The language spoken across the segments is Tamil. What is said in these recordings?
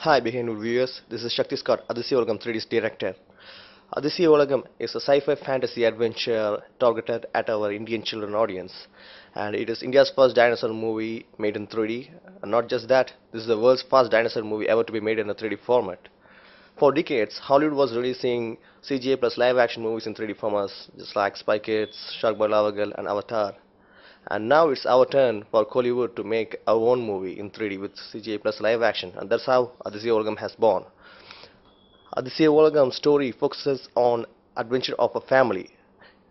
Hi, behind viewers. This is Shakti Scott, Adisya Olagam 3D's director. Adisya Olagam is a sci-fi fantasy adventure targeted at our Indian children audience, and it is India's first dinosaur movie made in 3D. And not just that, this is the world's first dinosaur movie ever to be made in a 3D format. For decades, Hollywood was releasing CGI plus live-action movies in 3D formats, just like Spy Kids, Shark Boy Lava Girl, and Avatar. And now it's our turn for Kollywood to make our own movie in 3D with CGI plus live action, and that's how Adisya Olagam has born. Adisya Olagam's story focuses on adventure of a family,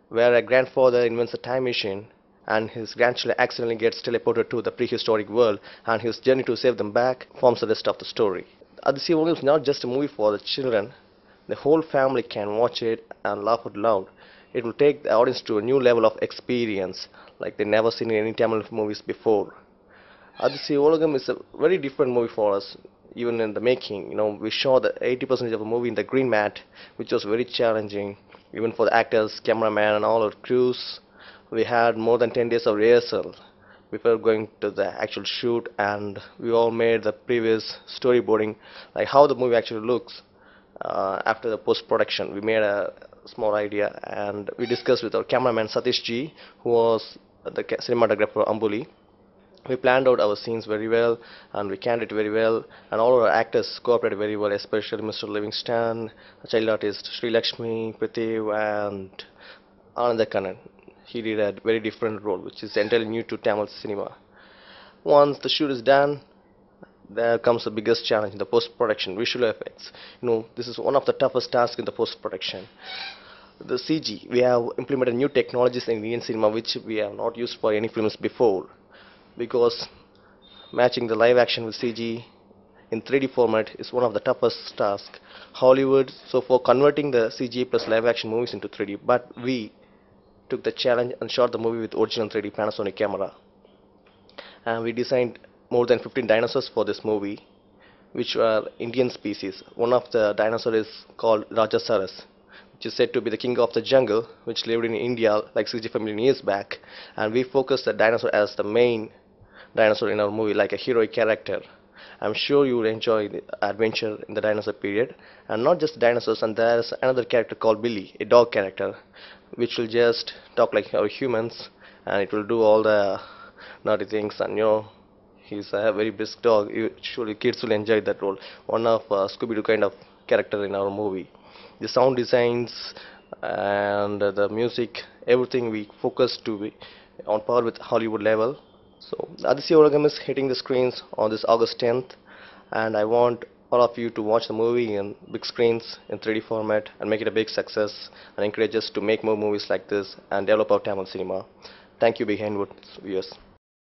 where a grandfather invents a time machine and his grandchildren accidentally gets teleported to the prehistoric world, and his journey to save them back forms the rest of the story. Adisya Olagam is not just a movie for the children, the whole family can watch it and laugh out loud. It will take the audience to a new level of experience like they never seen in any Tamil movies before. Adisya Olagam is a very different movie for us, even in the making. We shot the 80% of the movie in the green mat, which was very challenging, even for the actors, cameraman, and all our crews. We had more than 10 days of rehearsal before going to the actual shoot, and we all made the previous storyboarding, like how the movie actually looks after the post-production. We made a small idea, and we discussed with our cameraman Satish G, who was the cinematographer Ambuli. We planned out our scenes very well, and we canned it very well, and all our actors cooperated very well, especially Mr. Livingston, child artist Sri Lakshmi, Prithev, and Ananda Kannan. He did a very different role, which is entirely new to Tamil cinema. Once the shoot is done, there comes the biggest challenge, the post-production, visual effects. This is one of the toughest tasks in the post-production. The CG, we have implemented new technologies in Indian cinema which we have not used for any films before, because matching the live action with CG in 3D format is one of the toughest tasks. Hollywood, so for converting the CG plus live action movies into 3D, but we took the challenge and shot the movie with original 3D Panasonic camera. And we designed more than 15 dinosaurs for this movie, which are Indian species. One of the dinosaurs is called Rajasaurus, which is said to be the king of the jungle, which lived in India like 65 million years back. And we focused the dinosaur as the main dinosaur in our movie, like a heroic character. I'm sure you will enjoy the adventure in the dinosaur period. And not just dinosaurs, and there's another character called Billy, a dog character, which will just talk like our humans, and it will do all the naughty things, and he's a very brisk dog. Surely kids will enjoy that role. One of Scooby-Doo kind of character in our movie. The sound designs and the music, everything we focus to be on par with Hollywood level. So Adisya Olagam is hitting the screens on this August 10th, and I want all of you to watch the movie in big screens in 3D format and make it a big success, and encourage us to make more movies like this and develop our Tamil cinema. Thank you, Behind Woods viewers.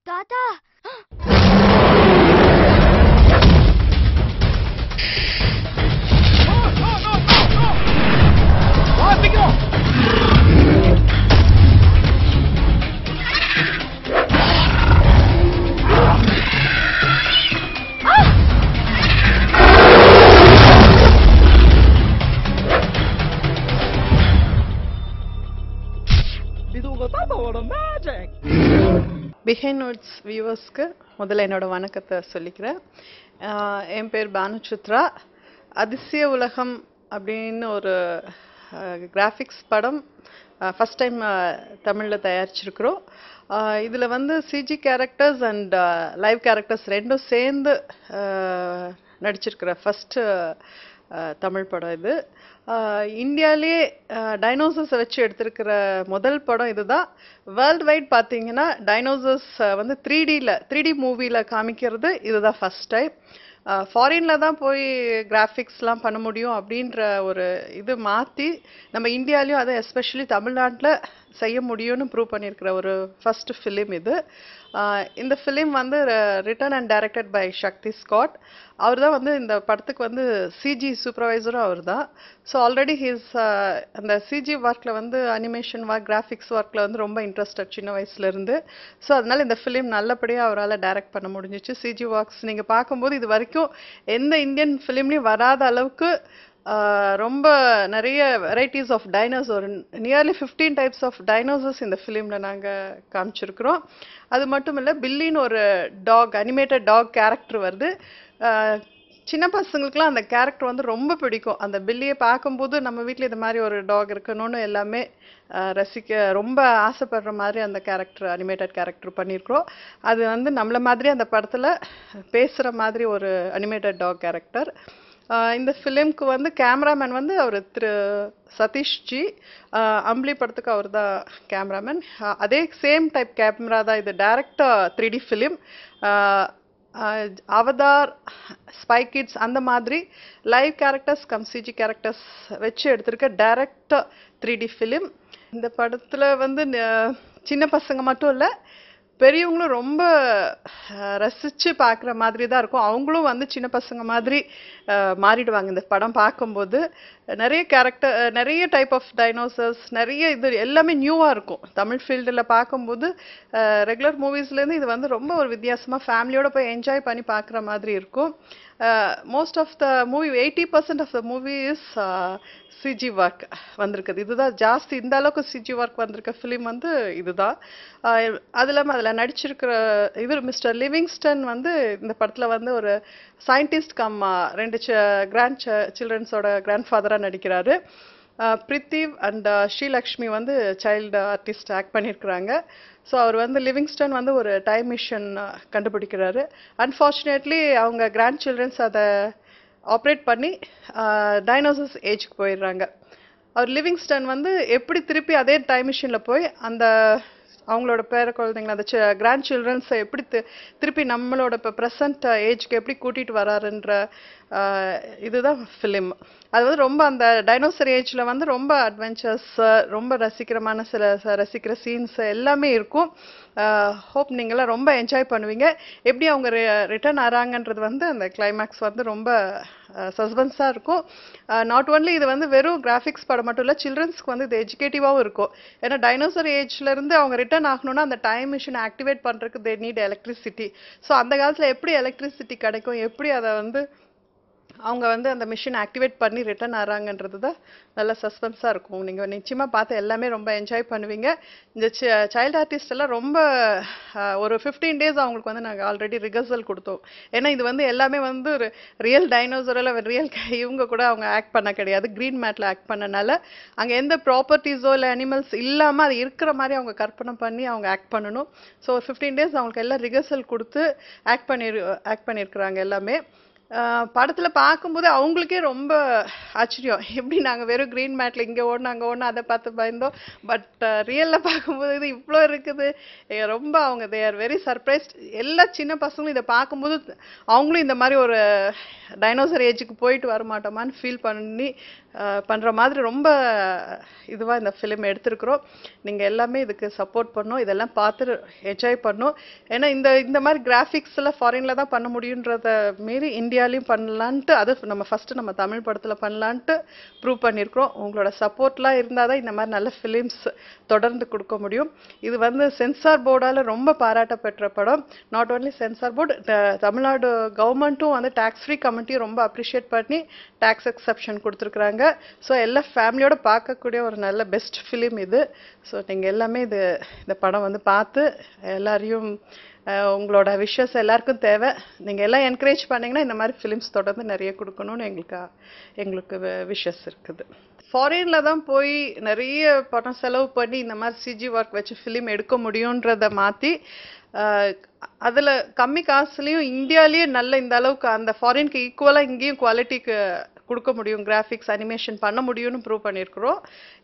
Tata! Behind notes வியூவர்ஸ்க்கு முதல்ல என்னோட வணக்கத்தை சொல்லிக்கிறேன். என் பேர் பானு சித்ரா. அதிசய உலகம் அப்படின்னு ஒரு கிராஃபிக்ஸ் படம் ஃபஸ்ட் டைம் தமிழில் தயாரிச்சிருக்கிறோம். இதில் வந்து CG characters and live characters ரெண்டும் சேர்ந்து நடிச்சிருக்கிற ஃபஸ்ட்டு தமிழ் படம் இது. இந்தியாவிலே டைனோசர்ஸை வச்சு எடுத்திருக்கிற முதல் படம் இதுதான். வேர்ல்டு வைட் பார்த்தீங்கன்னா டைனோசர்ஸ் வந்து 3D மூவியில் காமிக்கிறது இதுதான் ஃபஸ்ட் டைம். ஃபாரினில் தான் போய் கிராஃபிக்ஸ்லாம் பண்ண முடியும் அப்படின்ற ஒரு இது மாற்றி நம்ம இந்தியாவிலையும் அதை எஸ்பெஷலி தமிழ்நாட்டில் செய்ய முடியும்னு ப்ரூவ் பண்ணியிருக்கிற ஒரு ஃபஸ்ட்டு ஃபிலிம் இது. இந்த ஃபிலிம் வந்து written and directed by Shakti Scott. அவர் தான் வந்து இந்த படத்துக்கு வந்து சிஜி சூப்பர்வைசரும் அவர் தான். ஸோ ஆல்ரெடி அந்த சிஜி ஒர்க்கில் வந்து அனிமேஷன் ஒர்க், கிராஃபிக்ஸ் ஒர்க்கில் வந்து ரொம்ப இன்ட்ரெஸ்டட் சின்ன வயசுலேருந்து. ஸோ அதனால் இந்த ஃபிலிம் நல்லபடியாக அவரால் டைரக்ட் பண்ண முடிஞ்சிச்சு. சிஜி ஒர்க்ஸ் நீங்கள் பார்க்கும்போது இது வரைக்கும் எந்த இந்தியன் ஃபிலிம்லேயும் வராத அளவுக்கு ரொம்ப நிறைய varieties of dinosaur, nearly 15 types of dinosaurs இந்த ஃபிலிமில் நாங்கள் காமிச்சிருக்கிறோம். அது மட்டும் இல்லை, பில்லின்னு ஒரு டாக், அனிமேட்டட் டாக் கேரக்டர் வருது. சின்ன பசங்களுக்குலாம் அந்த கேரக்டர் வந்து ரொம்ப பிடிக்கும். அந்த பில்லியை பார்க்கும்போது நம்ம வீட்டில் இது மாதிரி ஒரு டாக் இருக்கணும்னு எல்லாமே ரசிக்க ரொம்ப ஆசைப்படுற மாதிரி அந்த கேரக்டர் அனிமேட்டட் கேரக்டர் பண்ணியிருக்கிறோம். அது வந்து நம்மள மாதிரி அந்த படத்தில் பேசுகிற மாதிரி ஒரு அனிமேட்டட் டாக் கேரக்டர். இந்த ஃபிலிம்க்கு வந்து கேமராமேன் வந்து அவர் திரு சதீஷ்ஜி. அம்பளி படத்துக்கு அவர் தான் கேமராமேன். அதே சேம் டைப் கேமரா தான் இது. Direct 3D film. Avatar, spy kids அந்த மாதிரி live characters come CG characters வச்சு எடுத்திருக்க டைரக்ட் 3D ஃபிலிம். இந்த படத்தில் வந்து சின்ன பசங்க மட்டும் இல்லை, பெரியவங்களும் ரொம்ப ரசித்து பார்க்குற மாதிரி தான் இருக்கும். அவங்களும் வந்து சின்ன பசங்க மாதிரி மாறிடுவாங்க இந்த படம் பார்க்கும்போது. நிறைய கேரக்டர், நிறைய டைப் ஆஃப் டைனோசர்ஸ், நிறைய இது எல்லாமே நியூவாக இருக்கும். தமிழ் ஃபீல்டில் பார்க்கும்போது ரெகுலர் மூவிஸ்லேருந்து இது வந்து ரொம்ப ஒரு வித்தியாசமாக ஃபேமிலியோடு போய் என்ஜாய் பண்ணி பார்க்குற மாதிரி இருக்கும். Most of the movie 80% of the movie is CG work வந்திருக்குது. இதுதான் ஜாஸ்தி. இந்த அளவுக்கு சிஜி ஒர்க் வந்திருக்க ஃபிலிம் வந்து இதுதான். அது இல்லாமல் அதில் நடிச்சிருக்கிற இவர் மிஸ்டர் லிவிங்ஸ்டன் வந்து இந்த படத்தில் வந்து ஒரு சயின்டிஸ்ட் கம் 2 கிராண்ட் சில்ட்ரன்ஸோட கிராண்ட் ஃபாதராக நடிக்கிறாரு. பிரித்திவ் அண்ட் ஸ்ரீலக்ஷ்மி வந்து சைல்டு ஆர்டிஸ்ட் ஆக்ட் பண்ணியிருக்கிறாங்க. ஸோ அவர் வந்து லிவிங்ஸ்டன் வந்து ஒரு டைம் மிஷின் கண்டுபிடிக்கிறாரு. அன்ஃபார்ச்சுனேட்லி அவங்க கிராண்ட் சில்ட்ரன்ஸ் அதை ஆப்ரேட் பண்ணி டைனோசர்ஸ் ஏஜுக்கு போயிடுறாங்க. அவர் லிவிங்ஸ்டன் வந்து எப்படி திருப்பி அதே டைம் மிஷினில் போய் அந்த அவங்களோட பேர குழந்தைங்கள அந்த கிராண்ட் சில்ட்ரன்ஸை எப்படி திருப்பி நம்மளோட இப்போ ப்ரெசன்ட் ஏஜ்க்கு எப்படி கூட்டிகிட்டு வராருன்ற இதுதான் ஃபிலிம். அது வந்து ரொம்ப அந்த டைனோசர் ஏஜில் வந்து ரொம்ப அட்வென்ச்சர்ஸ், ரொம்ப ரசிக்கிற சீன்ஸ் எல்லாமே இருக்கும். ஹோப் நீங்களாம் ரொம்ப என்ஜாய் பண்ணுவீங்க. எப்படி அவங்க ரிட்டர்ன் ஆறாங்கன்றது வந்து அந்த கிளைமேக்ஸ் வந்து ரொம்ப சஸ்பென்ஸாக இருக்கும். நாட் ஓன்லி இது வந்து வெறும் கிராஃபிக்ஸ் படம் மட்டும் இல்லை, சில்ட்ரன்ஸ்க்கு வந்து இது எஜுகேட்டிவாகவும் இருக்கும். ஏன்னா டைனோசர் ஏஜ்லேருந்து அவங்க ரிட்டர்ன் ஆகணும்னா அந்த டைம் மிஷினை ஆக்டிவேட் பண்ணுறதுக்கு தே நீட் எலக்ட்ரிசிட்டி. ஸோ அந்த காலத்தில் எப்படி எலக்ட்ரிசிட்டி கிடைக்கும், எப்படி அதை வந்து அவங்க வந்து அந்த மிஷின் ஆக்டிவேட் பண்ணி ரிட்டர்ன் ஆறாங்கன்றது தான் நல்ல சஸ்பென்ஸாக இருக்கும். நீங்கள் நிச்சயமாக பார்த்து எல்லாமே ரொம்ப என்ஜாய் பண்ணுவீங்க. இந்த சைல்டு ஆர்டிஸ்ட் எல்லாம் ரொம்ப ஒரு 15 days அவங்களுக்கு வந்து நாங்கள் ஆல்ரெடி ரிஹர்சல் கொடுத்தோம். ஏன்னா இது வந்து எல்லாமே வந்து ஒரு ரியல் டைனோசரில் ரியல் இவங்க கூட அவங்க ஆக்ட் பண்ண கிடையாது. க்ரீன் மேட்டில் ஆக்ட் பண்ணனால அங்கே எந்த ப்ராப்பர்ட்டிஸோ இல்லை அனிமல்ஸ் இல்லாமல் அது இருக்கிற மாதிரி அவங்க கற்பனை பண்ணி அவங்க ஆக்ட் பண்ணணும். ஸோ 15 days அவங்களுக்கு எல்லாம் ரிஹர்சல் கொடுத்து ஆக்ட் பண்ணியிருக்கிறாங்க எல்லாமே. படத்தில் பார்க்கும்போது அவங்களுக்கே ரொம்ப ஆச்சரியம், எப்படி நாங்கள் வெறும் க்ரீன் மேட்டில் இங்கே ஓடணும் அங்கே ஓடணும் அதை பார்த்து பயந்தோம், பட் ரியலில் பார்க்கும்போது இது இவ்வளோ இருக்குது. ரொம்ப அவங்க தே ஆர் வெரி சர்ப்ரைஸ்ட். எல்லா சின்ன பசங்களும் இதை பார்க்கும்போது அவங்களும் இந்த மாதிரி ஒரு டைனோசர் ஏஜுக்கு போயிட்டு வர மாட்டோமான்னு ஃபீல் பண்ணி பண்ணுற மாதிரி ரொம்ப இதுவாக இந்த ஃபிலிம் எடுத்திருக்கிறோம். நீங்கள் எல்லாமே இதுக்கு சப்போர்ட் பண்ணணும், இதெல்லாம் பார்த்து என்ஜாய் பண்ணணும். ஏன்னா இந்த மாதிரி கிராஃபிக்ஸ் எல்லாம் ஃபாரினில் தான் பண்ண முடியுன்றத மீறி இந்தியாலையும் பண்ணலான்ட்டு, அது நம்ம தமிழ் படத்தில் பண்ணலான்ட்டு ப்ரூவ் பண்ணியிருக்கிறோம். உங்களோட சப்போர்ட்லாம் இருந்தால் தான் இந்த மாதிரி நல்ல ஃபிலிம்ஸ் தொடர்ந்து கொடுக்க முடியும். இது வந்து சென்சார் போர்டால் ரொம்ப பாராட்ட பெற்ற படம். Not only censor board, Tamil Nadu கவர்மெண்ட்டும் வந்து டேக்ஸ் ஃப்ரீ கமிட்டியும் ரொம்ப அப்ரிஷியேட் பண்ணி டேக்ஸ் எக்ஸப்ஷன் கொடுத்துருக்குறாங்க. ஸோ எல்லா ஃபேமிலியோட பார்க்கக்கூடிய ஒரு நல்ல பெஸ்ட் ஃபிலிம் இது. ஸோ நீங்கள் எல்லாமே இந்த படம் வந்து பார்த்து எல்லாரையும் உங்களோட விஷஸ் எல்லாருக்கும் தேவை. நீங்கள் எல்லாம் என்கரேஜ் பண்ணிங்கன்னா இந்த மாதிரி ஃபிலிம்ஸ் தொடர்ந்து நிறைய கொடுக்கணும்னு எங்களுக்கு விஷஸ் இருக்குது. ஃபாரினில் தான் போய் நிறைய பணம் செலவு பண்ணி இந்த மாதிரி சிஜி ஒர்க் வச்சு ஃபிலிம் எடுக்க முடியுன்றதை மாற்றி அதில் கம்மி காசுலேயும் இந்தியாவிலேயே நல்ல இந்த அளவுக்கு அந்த ஃபாரினுக்கு ஈக்குவலாக இங்கேயும் குவாலிட்டிக்கு கொடுக்க முடியும், கிராஃபிக்ஸ் அனிமேஷன் பண்ண முடியும்னு ப்ரூவ் பண்ணியிருக்கிறோம்.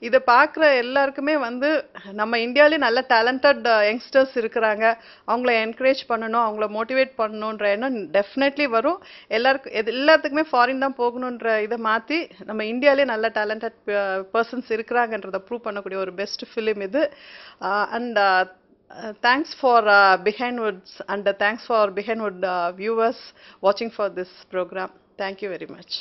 இதை பார்க்குற எல்லாருக்குமே வந்து நம்ம இந்தியாவிலே நல்ல டேலண்டட் யங்ஸ்டர்ஸ் இருக்கிறாங்க, அவங்கள என்கரேஜ் பண்ணணும், அவங்கள மோட்டிவேட் பண்ணணுன்ற எண்ணம் டெஃபினெட்லி வரும். எல்லாத்துக்குமே ஃபாரின் தான் போகணுன்ற இதை மாற்றி நம்ம இந்தியாவிலே நல்ல டேலண்டட் பர்சன்ஸ் இருக்கிறாங்கன்றதை ப்ரூவ் பண்ணக்கூடிய ஒரு பெஸ்ட் ஃபிலிம் இது. And thanks for Behindwoods and thanks for Behindwood viewers watching for this program. Thank you very much.